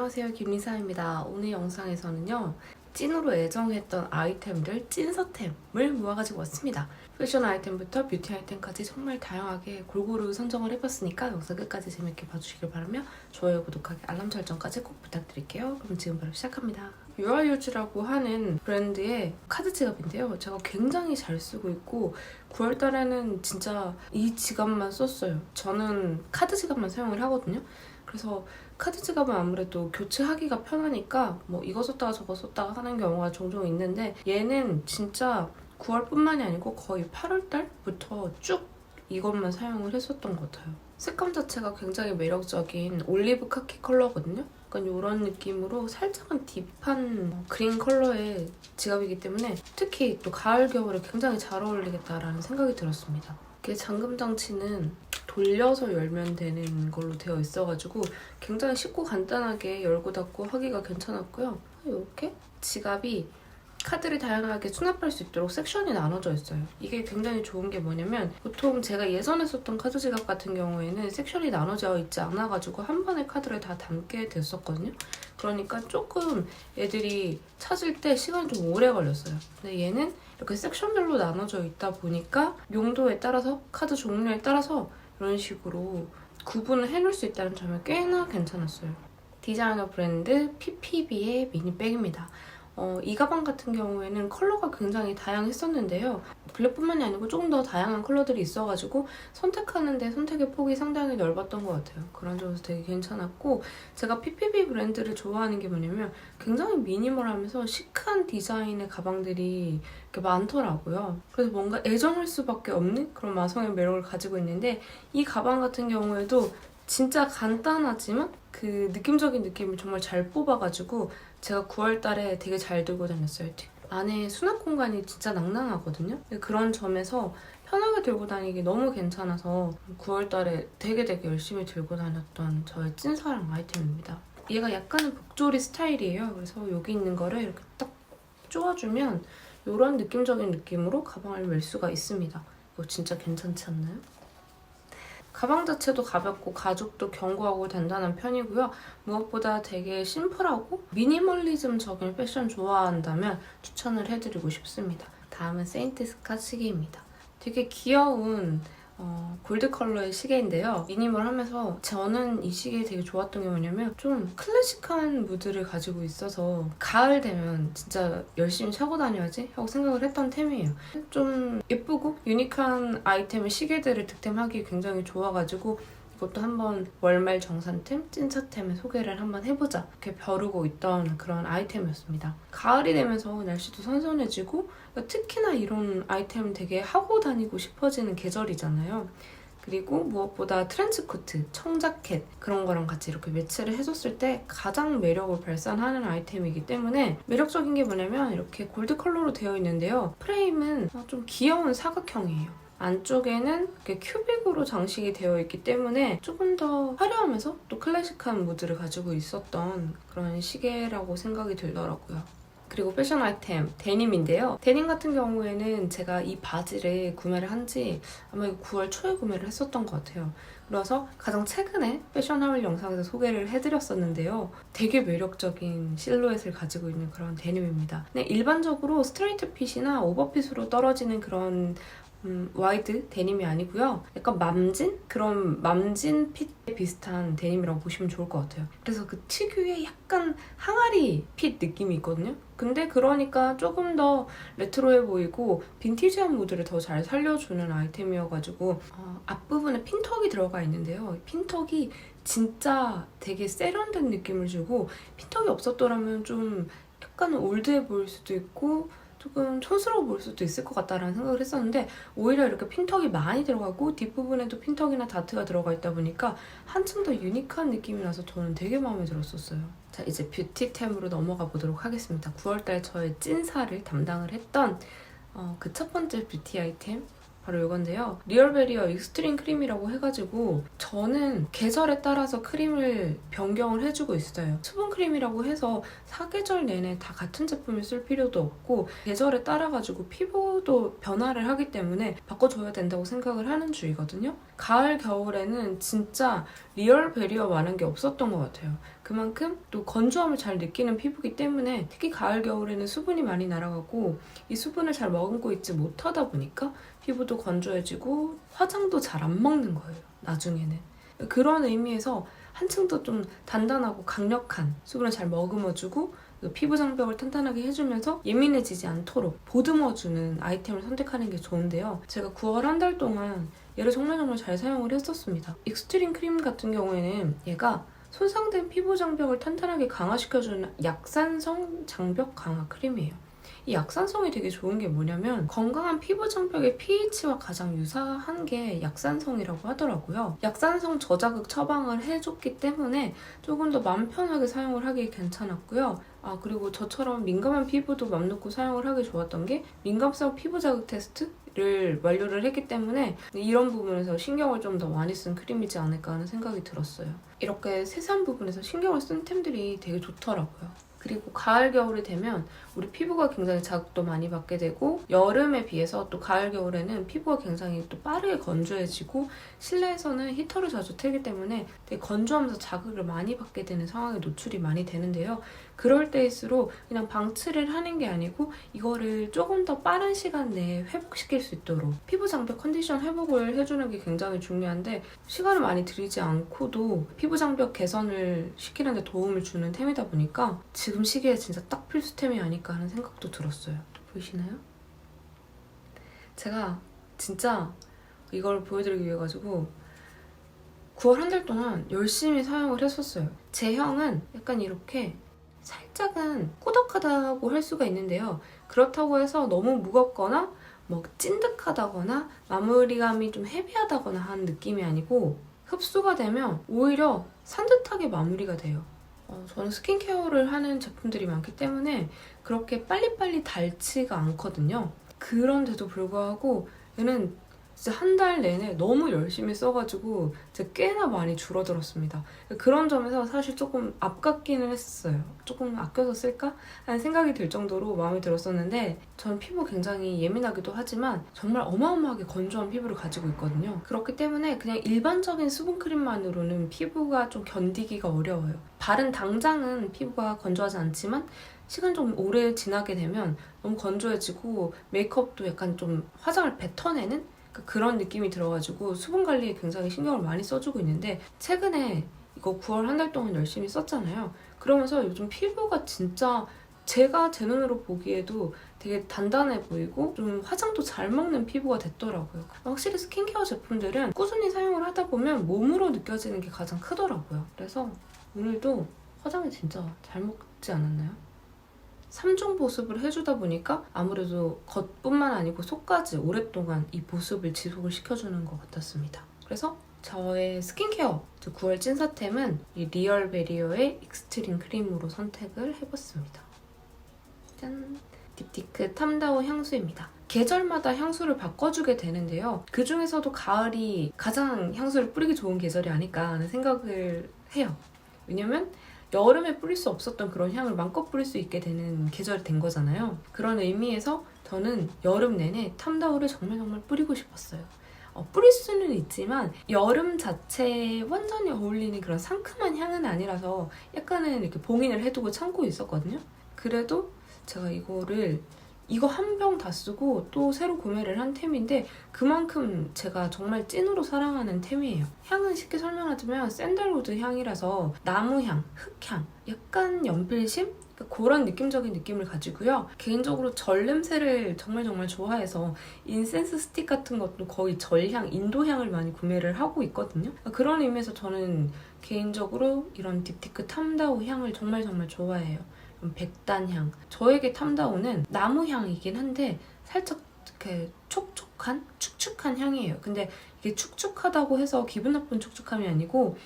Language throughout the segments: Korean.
안녕하세요, 김리사입니다. 오늘 영상에서는요, 찐으로 애정했던 아이템들, 찐서템을 모아가지고 왔습니다. 패션 아이템부터 뷰티 아이템까지 정말 다양하게 골고루 선정을 해봤으니까 영상 끝까지 재밌게 봐주시길 바라며 좋아요, 구독하기, 알람 설정까지 꼭 부탁드릴게요. 그럼 지금 바로 시작합니다. 유아유즈라고 하는 브랜드의 카드 지갑인데요. 제가 굉장히 잘 쓰고 있고 9월달에는 진짜 이 지갑만 썼어요. 저는 카드 지갑만 사용을 하거든요. 그래서 카드 지갑은 아무래도 교체하기가 편하니까 뭐 이거 썼다가 저거 썼다가 하는 경우가 종종 있는데 얘는 진짜 9월뿐만이 아니고 거의 8월달부터 쭉 이것만 사용을 했었던 것 같아요. 색감 자체가 굉장히 매력적인 올리브 카키 컬러거든요. 약간 이런 느낌으로 살짝은 딥한 그린 컬러의 지갑이기 때문에 특히 또 가을 겨울에 굉장히 잘 어울리겠다라는 생각이 들었습니다. 이게 잠금 장치는 돌려서 열면 되는 걸로 되어 있어가지고 굉장히 쉽고 간단하게 열고 닫고 하기가 괜찮았고요. 이렇게 지갑이 카드를 다양하게 수납할 수 있도록 섹션이 나눠져 있어요. 이게 굉장히 좋은 게 뭐냐면 보통 제가 예전에 썼던 카드 지갑 같은 경우에는 섹션이 나눠져 있지 않아가지고 한 번에 카드를 다 담게 됐었거든요. 그러니까 조금 애들이 찾을 때 시간이 좀 오래 걸렸어요. 근데 얘는 이렇게 섹션별로 나눠져 있다 보니까 용도에 따라서 카드 종류에 따라서 이런 식으로 구분을 해놓을 수 있다는 점이 꽤나 괜찮았어요. 디자이너 브랜드 PPB의 미니백입니다. 이 가방 같은 경우에는 컬러가 굉장히 다양했었는데요. 블랙뿐만이 아니고 조금 더 다양한 컬러들이 있어가지고 선택하는데 선택의 폭이 상당히 넓었던 것 같아요. 그런 점에서 되게 괜찮았고 제가 PPB 브랜드를 좋아하는 게 뭐냐면 굉장히 미니멀하면서 시크한 디자인의 가방들이 이렇게 많더라고요. 그래서 뭔가 애정할 수밖에 없는 그런 마성의 매력을 가지고 있는데 이 가방 같은 경우에도 진짜 간단하지만 그 느낌적인 느낌을 정말 잘 뽑아가지고 제가 9월달에 되게 잘 들고 다녔어요. 안에 수납 공간이 진짜 낭낭하거든요. 그런 점에서 편하게 들고 다니기 너무 괜찮아서 9월달에 되게 열심히 들고 다녔던 저의 찐사랑 아이템입니다. 얘가 약간은 복조리 스타일이에요. 그래서 여기 있는 거를 이렇게 딱 쪼아주면 이런 느낌적인 느낌으로 가방을 멜 수가 있습니다. 이거 진짜 괜찮지 않나요? 가방 자체도 가볍고 가죽도 견고하고 단단한 편이고요. 무엇보다 되게 심플하고 미니멀리즘적인 패션 좋아한다면 추천을 해드리고 싶습니다. 다음은 세인트스카 시계입니다. 되게 귀여운 골드 컬러의 시계인데요. 미니멀하면서 저는 이 시계 되게 좋았던 게 뭐냐면 좀 클래식한 무드를 가지고 있어서 가을 되면 진짜 열심히 차고 다녀야지 하고 생각을 했던 템이에요. 좀 예쁘고 유니크한 아이템의 시계들을 득템하기 굉장히 좋아가지고 이것도 한번 월말 정산템, 찐사템에 소개를 한번 해보자 이렇게 벼르고 있던 그런 아이템이었습니다. 가을이 되면서 날씨도 선선해지고 특히나 이런 아이템 되게 하고 다니고 싶어지는 계절이잖아요. 그리고 무엇보다 트렌치코트, 청자켓 그런 거랑 같이 이렇게 매치를 해줬을 때 가장 매력을 발산하는 아이템이기 때문에 매력적인 게 뭐냐면 이렇게 골드 컬러로 되어 있는데요. 프레임은 좀 귀여운 사각형이에요. 안쪽에는 이렇게 큐빅으로 장식이 되어 있기 때문에 조금 더 화려하면서 또 클래식한 무드를 가지고 있었던 그런 시계라고 생각이 들더라고요. 그리고 패션 아이템, 데님인데요. 데님 같은 경우에는 제가 이 바지를 구매를 한지 아마 9월 초에 구매를 했었던 것 같아요. 그래서 가장 최근에 패션 하울 영상에서 소개를 해드렸었는데요. 되게 매력적인 실루엣을 가지고 있는 그런 데님입니다. 네, 일반적으로 스트레이트 핏이나 오버핏으로 떨어지는 그런 와이드 데님이 아니고요. 약간 맘진? 그런 맘진 핏 비슷한 데님이라고 보시면 좋을 것 같아요. 그래서 그 특유의 약간 항아리 핏 느낌이 있거든요. 근데 그러니까 조금 더 레트로해 보이고 빈티지한 무드를 더 잘 살려주는 아이템이어가지고 앞부분에 핀턱이 들어가 있는데요. 핀턱이 진짜 되게 세련된 느낌을 주고 핀턱이 없었더라면 좀 약간 올드해 보일 수도 있고 조금 촌스러워 보일 수도 있을 것 같다라는 생각을 했었는데 오히려 이렇게 핀턱이 많이 들어가고 뒷부분에도 핀턱이나 다트가 들어가 있다 보니까 한층 더 유니크한 느낌이 나서 저는 되게 마음에 들었었어요. 자, 이제 뷰티템으로 넘어가 보도록 하겠습니다. 9월달 저의 찐사를 담당을 했던 그 첫 번째 뷰티 아이템 바로 이건데요. 리얼베리어 익스트림 크림이라고 해가지고 저는 계절에 따라서 크림을 변경을 해주고 있어요. 수분 크림이라고 해서 사계절 내내 다 같은 제품을 쓸 필요도 없고 계절에 따라가지고 피부도 변화를 하기 때문에 바꿔줘야 된다고 생각을 하는 주의거든요. 가을, 겨울에는 진짜 리얼베리어 많은 게 없었던 것 같아요. 그만큼 또 건조함을 잘 느끼는 피부이기 때문에 특히 가을 겨울에는 수분이 많이 날아가고 이 수분을 잘 머금고 있지 못하다 보니까 피부도 건조해지고 화장도 잘 안 먹는 거예요. 나중에는. 그런 의미에서 한층 더 좀 단단하고 강력한 수분을 잘 머금어주고 피부 장벽을 탄탄하게 해주면서 예민해지지 않도록 보듬어주는 아이템을 선택하는 게 좋은데요. 제가 9월 한 달 동안 얘를 정말 잘 사용을 했었습니다. 익스트림 크림 같은 경우에는 얘가 손상된 피부 장벽을 탄탄하게 강화시켜주는 약산성 장벽 강화 크림이에요. 이 약산성이 되게 좋은 게 뭐냐면 건강한 피부 장벽의 pH와 가장 유사한 게 약산성이라고 하더라고요. 약산성 저자극 처방을 해줬기 때문에 조금 더 마음 편하게 사용을 하기 괜찮았고요. 그리고 저처럼 민감한 피부도 맘 놓고 사용을 하기 좋았던 게 민감성 피부 자극 테스트를 완료를 했기 때문에 이런 부분에서 신경을 좀 더 많이 쓴 크림이지 않을까 하는 생각이 들었어요. 이렇게 세세한 부분에서 신경을 쓴 템들이 되게 좋더라고요. 그리고 가을 겨울이 되면 우리 피부가 굉장히 자극도 많이 받게 되고 여름에 비해서 또 가을 겨울에는 피부가 굉장히 또 빠르게 건조해지고 실내에서는 히터를 자주 틀기 때문에 되게 건조하면서 자극을 많이 받게 되는 상황에 노출이 많이 되는데요. 그럴 때일수록 그냥 방치를 하는 게 아니고 이거를 조금 더 빠른 시간 내에 회복시킬 수 있도록 피부 장벽 컨디션 회복을 해주는 게 굉장히 중요한데 시간을 많이 들이지 않고도 피부 장벽 개선을 시키는 데 도움을 주는 템이다 보니까 지금 시기에 진짜 딱 필수템이 아닐까 하는 생각도 들었어요. 보이시나요? 제가 진짜 이걸 보여드리기 위해 가지고 9월 한 달 동안 열심히 사용을 했었어요. 제형은 약간 이렇게 살짝은 꾸덕하다고 할 수가 있는데요. 그렇다고 해서 너무 무겁거나 뭐 찐득하다거나 마무리감이 좀 헤비하다거나 하는 느낌이 아니고 흡수가 되면 오히려 산뜻하게 마무리가 돼요. 저는 스킨케어를 하는 제품들이 많기 때문에 그렇게 빨리빨리 닳지가 않거든요. 그런데도 불구하고 얘는 진짜 한 달 내내 너무 열심히 써가지고 진짜 꽤나 많이 줄어들었습니다. 그런 점에서 사실 조금 아깝기는 했어요. 조금 아껴서 쓸까? 하는 생각이 들 정도로 마음에 들었었는데 저는 피부 굉장히 예민하기도 하지만 정말 어마어마하게 건조한 피부를 가지고 있거든요. 그렇기 때문에 그냥 일반적인 수분크림만으로는 피부가 좀 견디기가 어려워요. 바른 당장은 피부가 건조하지 않지만 시간 좀 오래 지나게 되면 너무 건조해지고 메이크업도 약간 좀 화장을 뱉어내는 그런 느낌이 들어가지고 수분 관리에 굉장히 신경을 많이 써주고 있는데 최근에 이거 9월 한 달 동안 열심히 썼잖아요. 그러면서 요즘 피부가 진짜 제가 제 눈으로 보기에도 되게 단단해 보이고 좀 화장도 잘 먹는 피부가 됐더라고요. 확실히 스킨케어 제품들은 꾸준히 사용을 하다 보면 몸으로 느껴지는 게 가장 크더라고요. 그래서 오늘도 화장이 진짜 잘 먹지 않았나요? 3중 보습을 해주다 보니까 아무래도 겉뿐만 아니고 속까지 오랫동안 이 보습을 지속을 시켜주는 것 같았습니다. 그래서 저의 스킨케어 9월 찐사템은 이 리얼베리어의 익스트림 크림으로 선택을 해봤습니다. 짠! 딥티크 탐다오 향수입니다. 계절마다 향수를 바꿔주게 되는데요. 그 중에서도 가을이 가장 향수를 뿌리기 좋은 계절이 아닐까 하는 생각을 해요. 왜냐면 여름에 뿌릴 수 없었던 그런 향을 마음껏 뿌릴 수 있게 되는 계절이 된 거잖아요. 그런 의미에서 저는 여름 내내 탐다오를 정말 뿌리고 싶었어요. 뿌릴 수는 있지만 여름 자체에 완전히 어울리는 그런 상큼한 향은 아니라서 약간은 이렇게 봉인을 해두고 참고 있었거든요. 그래도 제가 이거 한 병 다 쓰고 또 새로 구매를 한 템인데 그만큼 제가 정말 찐으로 사랑하는 템이에요. 향은 쉽게 설명하자면 샌들우드 향이라서 나무향, 흙향, 약간 연필심? 그런 느낌적인 느낌을 가지고요. 개인적으로 절 냄새를 정말 좋아해서 인센스 스틱 같은 것도 거의 절향, 인도향을 많이 구매를 하고 있거든요. 그런 의미에서 저는 개인적으로 이런 딥티크 탐다오 향을 정말 좋아해요. 백단향. 저에게 탐다오는 나무향이긴 한데 살짝 이렇게 축축한 향이에요. 근데 이게 축축하다고 해서 기분 나쁜 축축함이 아니고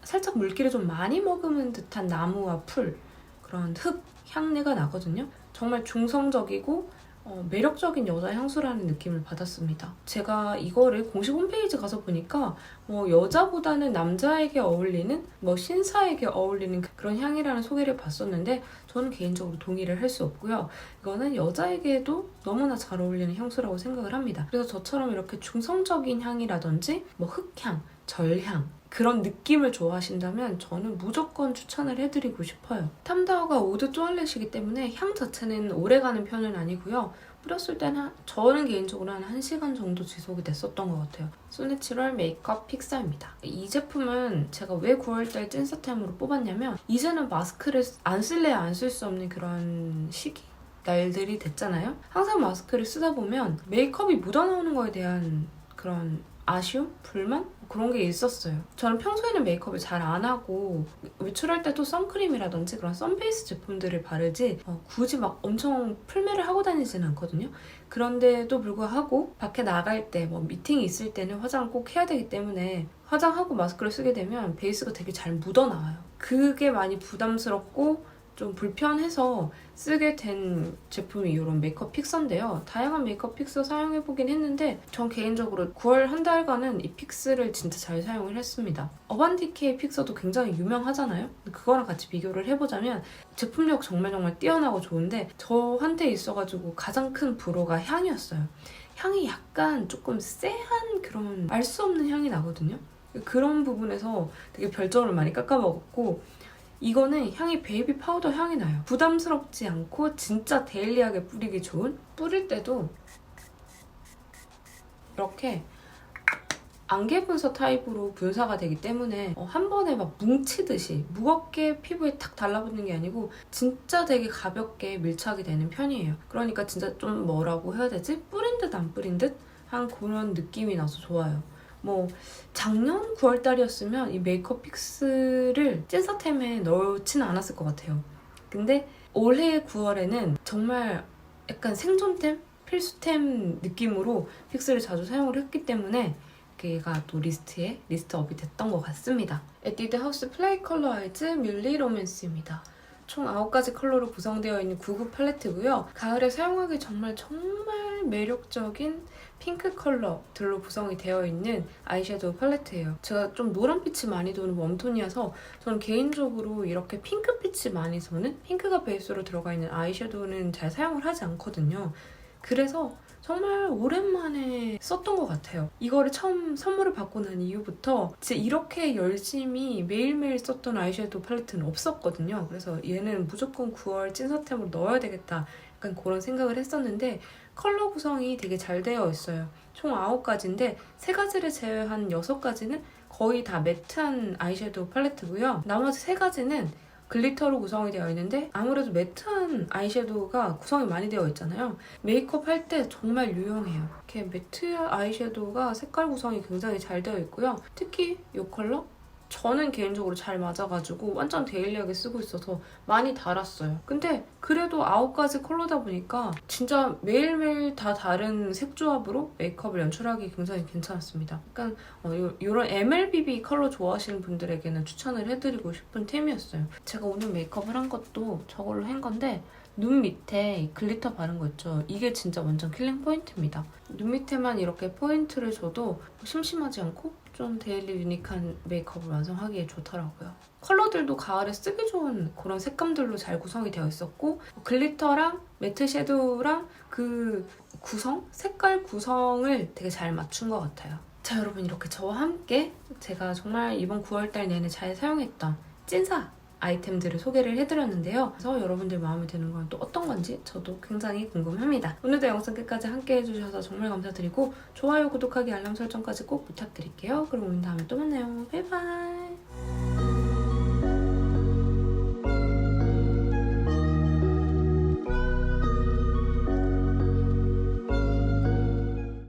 살짝 물기를 좀 많이 머금은 듯한 나무와 풀, 그런 흙 향내가 나거든요. 정말 중성적이고 매력적인 여자 향수라는 느낌을 받았습니다. 제가 이거를 공식 홈페이지 가서 보니까 여자보다는 남자에게 어울리는 신사에게 어울리는 그런 향이라는 소개를 봤었는데 저는 개인적으로 동의를 할 수 없고요. 이거는 여자에게도 너무나 잘 어울리는 향수라고 생각을 합니다. 그래서 저처럼 이렇게 중성적인 향이라든지 흙향, 절향 그런 느낌을 좋아하신다면 저는 무조건 추천을 해드리고 싶어요. 탐다오가 오드 토일렛이기 때문에 향 자체는 오래가는 편은 아니고요. 뿌렸을 때는 저는 개인적으로 한 1시간 정도 지속이 됐었던 것 같아요. 소내추럴 메이크업 픽서입니다. 이 제품은 제가 왜 9월달 찐사템으로 뽑았냐면 이제는 마스크를 안 쓸래야 안 쓸 수 없는 그런 시기? 날들이 됐잖아요. 항상 마스크를 쓰다 보면 메이크업이 묻어나오는 거에 대한 그런 아쉬움? 불만? 그런 게 있었어요. 저는 평소에는 메이크업을 잘 안 하고 외출할 때도 선크림이라든지 그런 선베이스 제품들을 바르지 굳이 막 엄청 풀메를 하고 다니지는 않거든요. 그런데도 불구하고 밖에 나갈 때 뭐 미팅이 있을 때는 화장을 꼭 해야 되기 때문에 화장하고 마스크를 쓰게 되면 베이스가 되게 잘 묻어나와요. 그게 많이 부담스럽고 좀 불편해서 쓰게 된 제품이 이런 메이크업 픽서인데요. 다양한 메이크업 픽서 사용해보긴 했는데 전 개인적으로 9월 한 달간은 이 픽스를 진짜 잘 사용을 했습니다. 어반디케이 픽서도 굉장히 유명하잖아요. 그거랑 같이 비교를 해보자면 제품력 정말 뛰어나고 좋은데 저한테 있어가지고 가장 큰 불호가 향이었어요. 향이 약간 조금 쎄한 그런 알 수 없는 향이 나거든요. 그런 부분에서 되게 별점을 많이 깎아먹었고 이거는 향이 베이비 파우더 향이 나요. 부담스럽지 않고 진짜 데일리하게 뿌리기 좋은? 뿌릴 때도 이렇게 안개 분사 타입으로 분사가 되기 때문에 한 번에 막 뭉치듯이 무겁게 피부에 탁 달라붙는 게 아니고 진짜 되게 가볍게 밀착이 되는 편이에요. 그러니까 진짜 좀 뭐라고 해야 되지? 뿌린 듯 안 뿌린 듯 한 그런 느낌이 나서 좋아요. 뭐 작년 9월달이었으면 이 메이크업 픽스를 찐사템에 넣지는 않았을 것 같아요. 근데 올해 9월에는 정말 약간 생존템? 필수템 느낌으로 픽스를 자주 사용을 했기 때문에 얘가 또 리스트업이 됐던 것 같습니다. 에뛰드 하우스 플레이 컬러 아이즈 뮬리 로맨스입니다. 총 9가지 컬러로 구성되어 있는 9구 팔레트고요. 가을에 사용하기 정말 매력적인 핑크 컬러들로 구성이 되어 있는 아이섀도우 팔레트예요. 제가 좀 노란빛이 많이 도는 웜톤이어서 저는 개인적으로 이렇게 핑크빛이 많이 도는 핑크가 베이스로 들어가 있는 아이섀도우는 잘 사용을 하지 않거든요. 그래서 정말 오랜만에 썼던 것 같아요. 이거를 처음 선물을 받고 난 이후부터 진짜 이렇게 열심히 매일매일 썼던 아이섀도우 팔레트는 없었거든요. 그래서 얘는 무조건 9월 찐사템으로 넣어야 되겠다 약간 그런 생각을 했었는데 컬러 구성이 되게 잘 되어 있어요. 총 9가지인데 3가지를 제외한 6가지는 거의 다 매트한 아이섀도우 팔레트고요. 나머지 3가지는 글리터로 구성이 되어 있는데 아무래도 매트한 아이섀도우가 구성이 많이 되어 있잖아요. 메이크업 할 때 정말 유용해요. 이렇게 매트 아이섀도우가 색깔 구성이 굉장히 잘 되어 있고요. 특히 이 컬러? 저는 개인적으로 잘 맞아가지고 완전 데일리하게 쓰고 있어서 많이 달았어요. 근데 그래도 9가지 컬러다 보니까 진짜 매일매일 다 다른 색 조합으로 메이크업을 연출하기 굉장히 괜찮았습니다. 약간 이런 MLBB 컬러 좋아하시는 분들에게는 추천을 해드리고 싶은 템이었어요. 제가 오늘 메이크업을 한 것도 저걸로 한 건데 눈 밑에 글리터 바른 거 있죠? 이게 진짜 완전 킬링 포인트입니다. 눈 밑에만 이렇게 포인트를 줘도 심심하지 않고 좀 데일리 유니크한 메이크업을 완성하기에 좋더라고요. 컬러들도 가을에 쓰기 좋은 그런 색감들로 잘 구성이 되어 있었고 글리터랑 매트 섀도우랑 그 색깔 구성을 되게 잘 맞춘 것 같아요. 자, 여러분 이렇게 저와 함께 제가 정말 이번 9월달 내내 잘 사용했던 찐사 아이템들을 소개를 해드렸는데요. 그래서 여러분들 마음에 드는 건 또 어떤 건지 저도 굉장히 궁금합니다. 오늘도 영상 끝까지 함께 해주셔서 정말 감사드리고 좋아요, 구독하기, 알람 설정까지 꼭 부탁드릴게요. 그럼 우린 다음에 또 만나요. 바이바이.